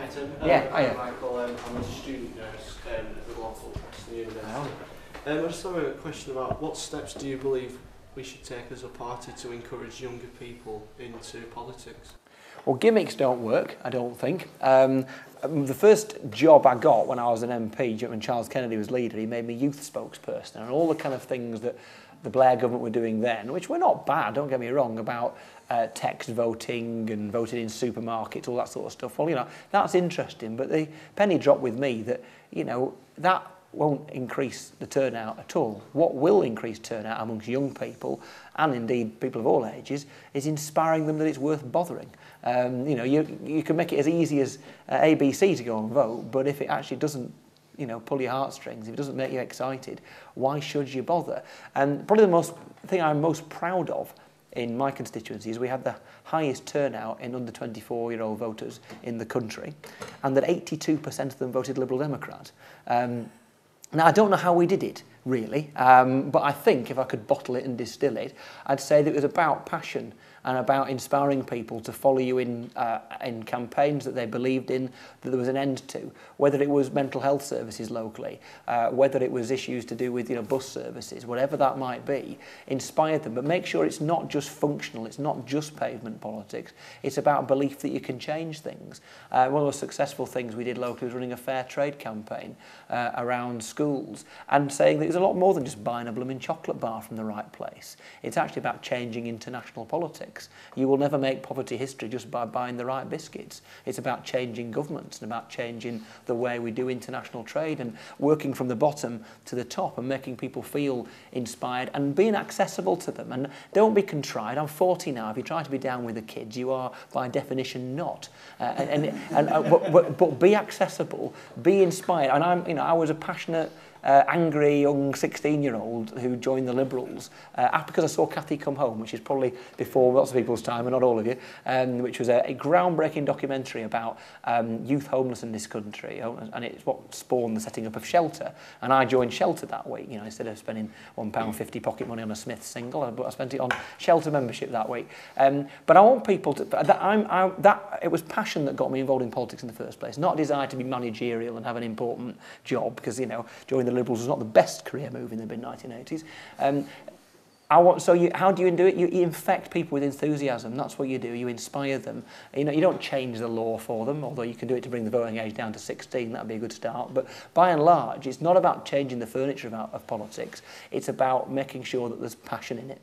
Hi Tim. Yeah, I'm hiya. Michael. I'm a student nurse at the local Preston University. I just have a question about what steps do you believe we should take as a party to encourage younger people into politics? Well, gimmicks don't work, I don't think. The first job I got when I was an MP, when Charles Kennedy was leader, he made me youth spokesperson, and all the kind of things that the Blair government were doing then, which were not bad, don't get me wrong, about text voting and voting in supermarkets, all that sort of stuff. Well, you know, that's interesting, but the penny dropped with me that, you know, that won't increase the turnout at all. What will increase turnout amongst young people, and indeed people of all ages, is inspiring them that it's worth bothering. You know, you can make it as easy as ABC to go and vote, but if it actually doesn't, you know, pull your heartstrings, if it doesn't make you excited, why should you bother? And probably the thing I'm most proud of in my constituency is we had the highest turnout in under 24-year-old voters in the country, and that 82% of them voted Liberal Democrat. Now, I don't know how we did it, really, but I think if I could bottle it and distill it, I'd say that it was about passion and about inspiring people to follow you in campaigns that they believed in, that there was an end to, whether it was mental health services locally, whether it was issues to do with, you know, bus services, whatever that might be, inspired them. But make sure it's not just functional, it's not just pavement politics, it's about belief that you can change things. One of the successful things we did locally was running a fair trade campaign around schools and saying that there's a lot more than just buying a blooming chocolate bar from the right place. It's actually about changing international politics. You will never make poverty history just by buying the right biscuits. It's about changing governments and about changing the way we do international trade and working from the bottom to the top and making people feel inspired and being accessible to them. And don't be contrite. I'm 40 now. If you try to be down with the kids, you are by definition not. But be accessible, be inspired. And I was a passionate, angry young 16-year-old who joined the Liberals because I saw Cathy Come Home, which is probably before lots of people's time, and not all of you, which was a groundbreaking documentary about youth homeless in this country, and it's what spawned the setting up of Shelter. And I joined Shelter that week. You know, instead of spending £1.50 pocket money on a Smith single, I spent it on Shelter membership that week. But I want people to it was passion that got me involved in politics in the first place, not a desire to be managerial and have an important job, because, you know, joining the Liberals was not the best career move in the mid-1980s. How do you do it? You infect people with enthusiasm. That's what you do. You inspire them. You know, you don't change the law for them, although you can do it to bring the voting age down to 16. That'd be a good start. But by and large, it's not about changing the furniture of politics. It's about making sure that there's passion in it.